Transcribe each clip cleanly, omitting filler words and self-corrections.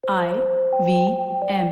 IVM.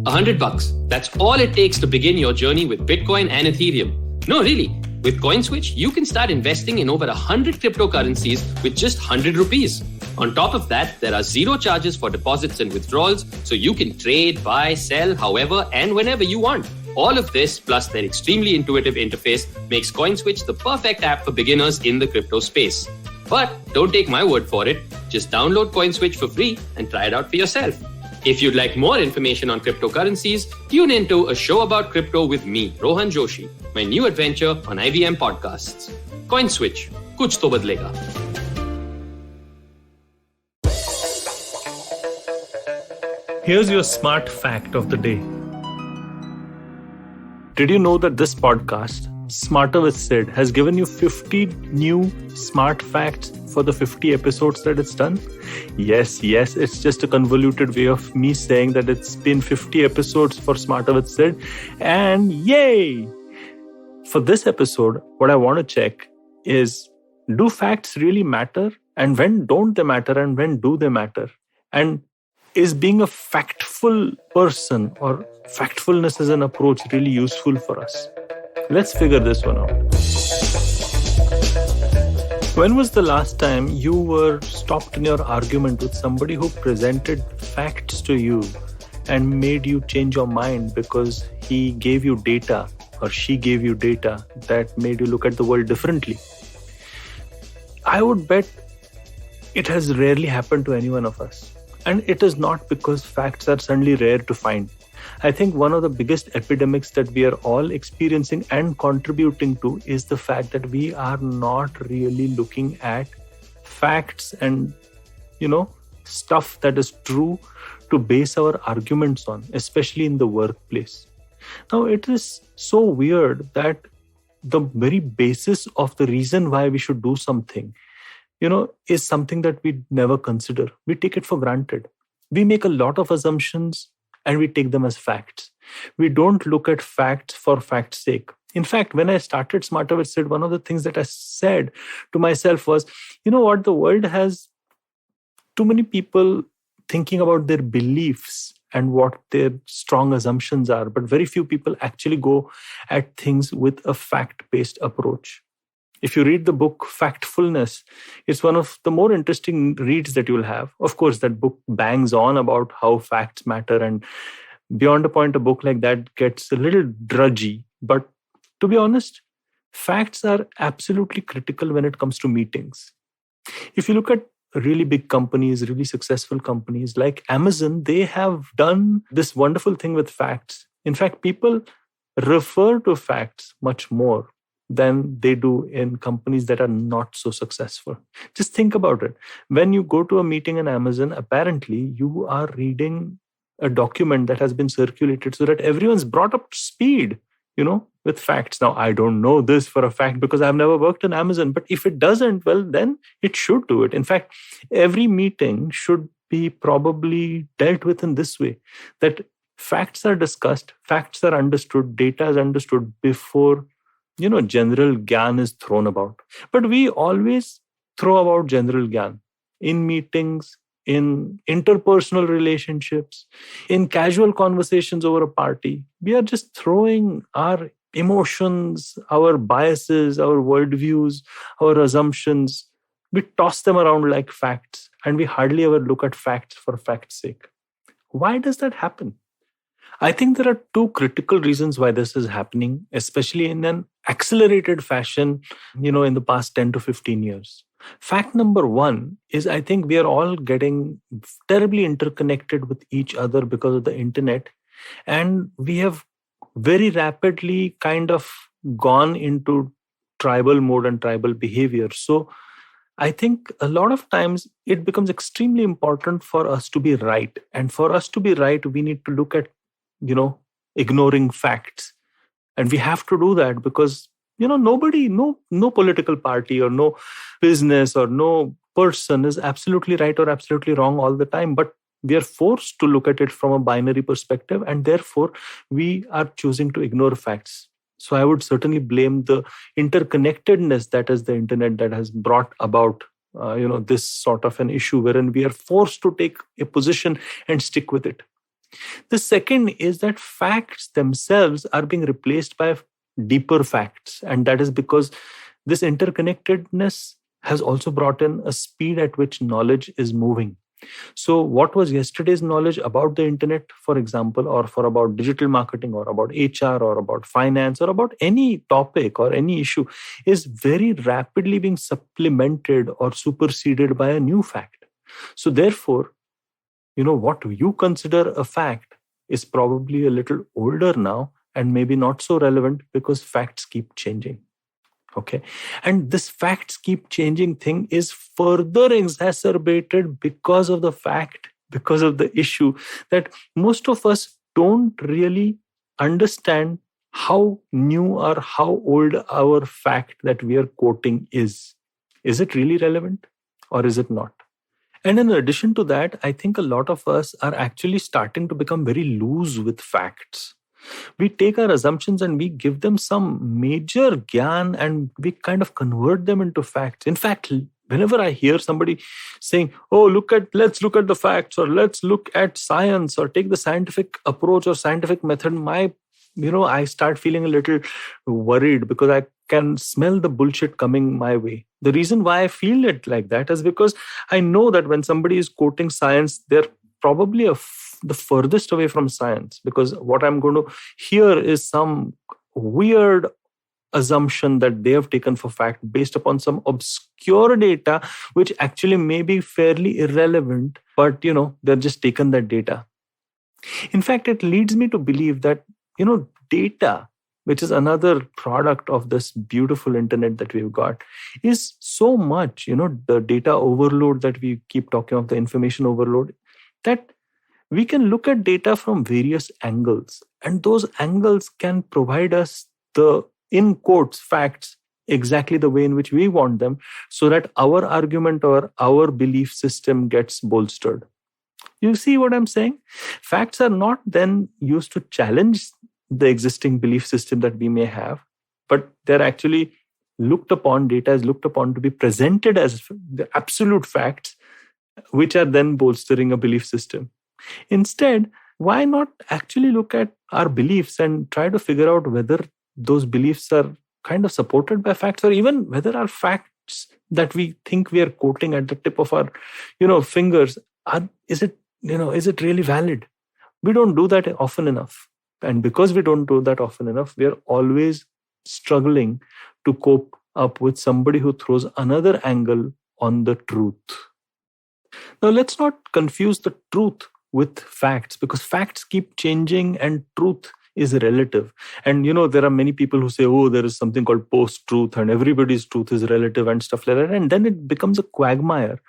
$100. That's all it takes to begin your journey with Bitcoin and Ethereum. No, really. With CoinSwitch, you can start investing in over 100 cryptocurrencies with just 100 rupees. On top of that, there are zero charges for deposits and withdrawals, so you can trade, buy, sell, however and whenever you want. All of this, plus their extremely intuitive interface, makes CoinSwitch the perfect app for beginners in the crypto space. But don't take my word for it. Just download CoinSwitch for free and try it out for yourself. If you'd like more information on cryptocurrencies, tune into a show about crypto with me, Rohan Joshi, my new adventure on IVM Podcasts. CoinSwitch, kuch to badlega. Here's your smart fact of the day. Did you know that this podcast, Smarter with Sid, has given you 50 new smart facts for the 50 episodes that it's done? Yes, it's just a convoluted way of me saying that it's been 50 episodes for Smarter with Sid. And yay! For this episode, what I want to check is, do facts really matter? And when don't they matter? And when do they matter? And is being a factful person or factfulness as an approach really useful for us? Let's figure this one out. When was the last time you were stopped in your argument with somebody who presented facts to you and made you change your mind because he gave you data or she gave you data that made you look at the world differently? I would bet it has rarely happened to any one of us. And it is not because facts are suddenly rare to find. I think one of the biggest epidemics that we are all experiencing and contributing to is the fact that we are not really looking at facts and, stuff that is true to base our arguments on, especially in the workplace. Now, it is so weird that the very basis of the reason why we should do something is something that we never consider. We take it for granted. We make a lot of assumptions and we take them as facts. We don't look at facts for fact's sake. In fact, when I started Smarter with Sid, one of the things that I said to myself was, the world has too many people thinking about their beliefs and what their strong assumptions are, but very few people actually go at things with a fact-based approach. If you read the book Factfulness, it's one of the more interesting reads that you'll have. Of course, that book bangs on about how facts matter, and beyond a point, a book like that gets a little drudgy. But to be honest, facts are absolutely critical when it comes to meetings. If you look at really big companies, really successful companies like Amazon, they have done this wonderful thing with facts. In fact, people refer to facts much more than they do in companies that are not so successful. Just think about it. When you go to a meeting in Amazon, apparently you are reading a document that has been circulated so that everyone's brought up to speed, with facts. Now, I don't know this for a fact because I've never worked in Amazon, but if it doesn't, well, then it should do it. In fact, every meeting should be probably dealt with in this way, that facts are discussed, facts are understood, data is understood before general gyan is thrown about. But we always throw about general gyan in meetings, in interpersonal relationships, in casual conversations over a party. We are just throwing our emotions, our biases, our worldviews, our assumptions. We toss them around like facts, and we hardly ever look at facts for fact's sake. Why does that happen? I think there are two critical reasons why this is happening, especially in an accelerated fashion, in the past 10 to 15 years. Fact number one is, I think we are all getting terribly interconnected with each other because of the internet. And we have very rapidly kind of gone into tribal mode and tribal behavior. So I think a lot of times it becomes extremely important for us to be right. And for us to be right, we need to look at ignoring facts. And we have to do that because, nobody, no political party or no business or no person is absolutely right or absolutely wrong all the time. But we are forced to look at it from a binary perspective, and therefore we are choosing to ignore facts. So I would certainly blame the interconnectedness that is the internet that has brought about this sort of an issue wherein we are forced to take a position and stick with it. The second is that facts themselves are being replaced by deeper facts. And that is because this interconnectedness has also brought in a speed at which knowledge is moving. So what was yesterday's knowledge about the internet, for example, or for about digital marketing or about HR or about finance or about any topic or any issue is very rapidly being supplemented or superseded by a new fact. So therefore, what you consider a fact is probably a little older now and maybe not so relevant because facts keep changing. Okay. And this facts keep changing thing is further exacerbated because of the issue that most of us don't really understand how new or how old our fact that we are quoting is. Is it really relevant or is it not? And in addition to that, I think a lot of us are actually starting to become very loose with facts. We take our assumptions and we give them some major gyan and we kind of convert them into facts. In fact, whenever I hear somebody saying, let's look at the facts or let's look at science or take the scientific approach or scientific method, I start feeling a little worried because I can smell the bullshit coming my way. The reason why I feel it like that is because I know that when somebody is quoting science, they're probably the furthest away from science, because what I'm going to hear is some weird assumption that they have taken for fact based upon some obscure data, which actually may be fairly irrelevant, but they're just taken that data. In fact, it leads me to believe that, data, which is another product of this beautiful internet that we've got, is so much, the data overload that we keep talking of, the information overload, that we can look at data from various angles. And those angles can provide us the, in quotes, facts exactly the way in which we want them so that our argument or our belief system gets bolstered. You see what I'm saying? Facts are not then used to challenge the existing belief system that we may have, but they're actually data is looked upon to be presented as the absolute facts, which are then bolstering a belief system. Instead, why not actually look at our beliefs and try to figure out whether those beliefs are kind of supported by facts, or even whether our facts that we think we are quoting at the tip of our, fingers, is it really valid? We don't do that often enough. And because we don't do that often enough, we are always struggling to cope up with somebody who throws another angle on the truth. Now, let's not confuse the truth with facts, because facts keep changing and truth is relative. And, there are many people who say, there is something called post-truth and everybody's truth is relative and stuff like that. And then it becomes a quagmire.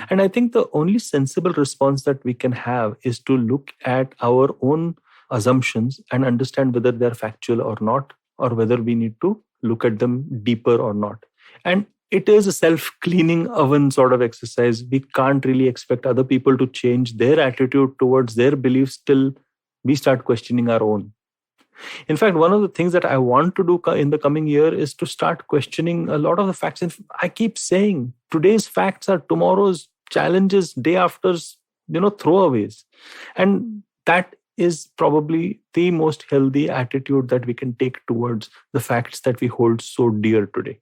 And I think the only sensible response that we can have is to look at our own assumptions and understand whether they're factual or not, or whether we need to look at them deeper or not. And it is a self-cleaning oven sort of exercise. We can't really expect other people to change their attitude towards their beliefs till we start questioning our own. In fact, one of the things that I want to do in the coming year is to start questioning a lot of the facts. And I keep saying today's facts are tomorrow's challenges, day after's, throwaways. And that is probably the most healthy attitude that we can take towards the facts that we hold so dear today.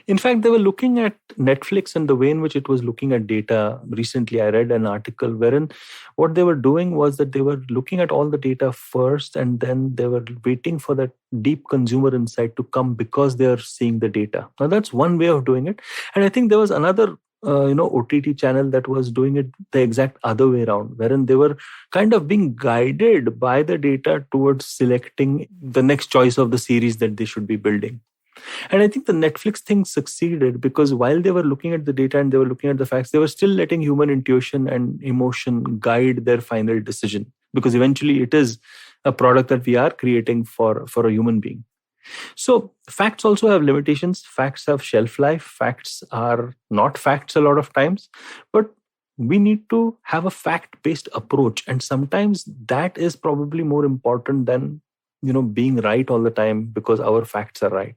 In fact, they were looking at Netflix and the way in which it was looking at data. Recently, I read an article wherein what they were doing was that they were looking at all the data first, and then they were waiting for that deep consumer insight to come because they are seeing the data. Now, that's one way of doing it. And I think there was another OTT channel that was doing it the exact other way around, wherein they were kind of being guided by the data towards selecting the next choice of the series that they should be building. And I think the Netflix thing succeeded because while they were looking at the data and they were looking at the facts, they were still letting human intuition and emotion guide their final decision, because eventually it is a product that we are creating for a human being. So facts also have limitations. Facts have shelf life. Facts are not facts a lot of times, but we need to have a fact-based approach. And sometimes that is probably more important than, being right all the time because our facts are right.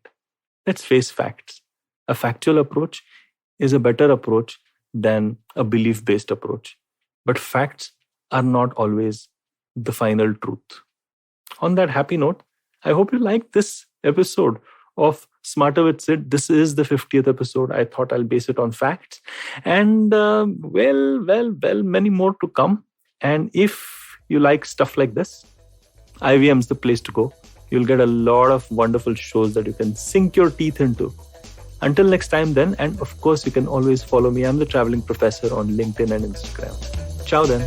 Let's face facts. A factual approach is a better approach than a belief-based approach. But facts are not always the final truth. On that happy note, I hope you liked this episode of Smarter with Sid. This is the 50th episode. I thought I'll base it on facts. And many more to come. And if you like stuff like this, IVM's the place to go. You'll get a lot of wonderful shows that you can sink your teeth into. Until next time then, and of course you can always follow me. I'm the Traveling Professor on LinkedIn and Instagram. Ciao then.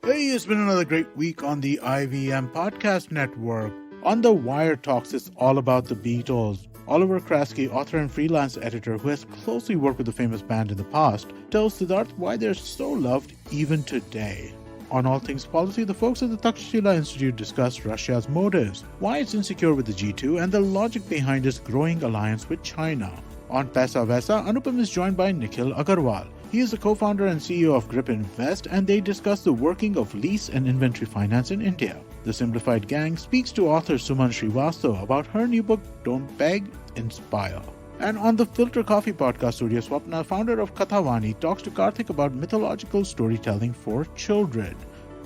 Hey, it's been another great week on the IVM Podcast Network. On The Wire Talks, it's all about the Beatles. Oliver Kraske, author and freelance editor who has closely worked with the famous band in the past, tells Siddharth why they're so loved even today. On All Things Policy, the folks at the Takshashila Institute discuss Russia's motives, why it's insecure with the G2, and the logic behind its growing alliance with China. On Paisa Vaisa, Anupam is joined by Nikhil Agarwal. He is the co-founder and CEO of Grip Invest, and they discuss the working of lease and inventory finance in India. The Simplified Gang speaks to author Suman Srivastava about her new book, Don't Beg, Inspire. And on the Filter Coffee podcast, Surya Swapna, founder of Kathavani, talks to Karthik about mythological storytelling for children.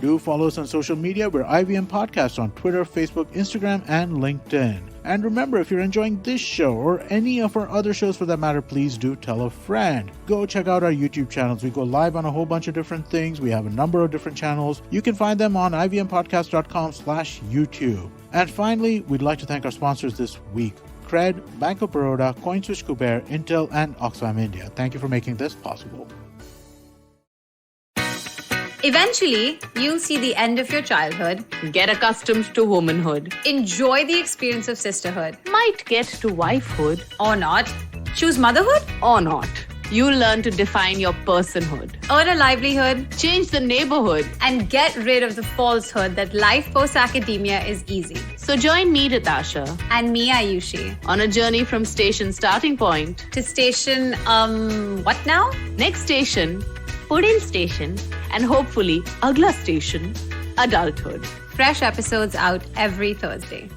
Do follow us on social media. We're IVM Podcasts on Twitter, Facebook, Instagram, and LinkedIn. And remember, if you're enjoying this show or any of our other shows for that matter, please do tell a friend. Go check out our YouTube channels. We go live on a whole bunch of different things. We have a number of different channels. You can find them on ivmpodcast.com/YouTube. And finally, we'd like to thank our sponsors this week: Cred, Bank of Baroda, CoinSwitch Kuber, Intel, and Oxfam India. Thank you for making this possible. Eventually, you'll see the end of your childhood, Get accustomed to womanhood. enjoy the experience of sisterhood, Might get to wifehood or not, choose motherhood, or not. You'll learn to define your personhood. earn a livelihood, Change the neighborhood. and get rid of the falsehood that life post-academia is easy. So join me, Ritasha, And me, Ayushi, on a journey from station starting point. to station, what now? Next station, Pudin station, and hopefully, Agla station, adulthood. Fresh episodes out every Thursday.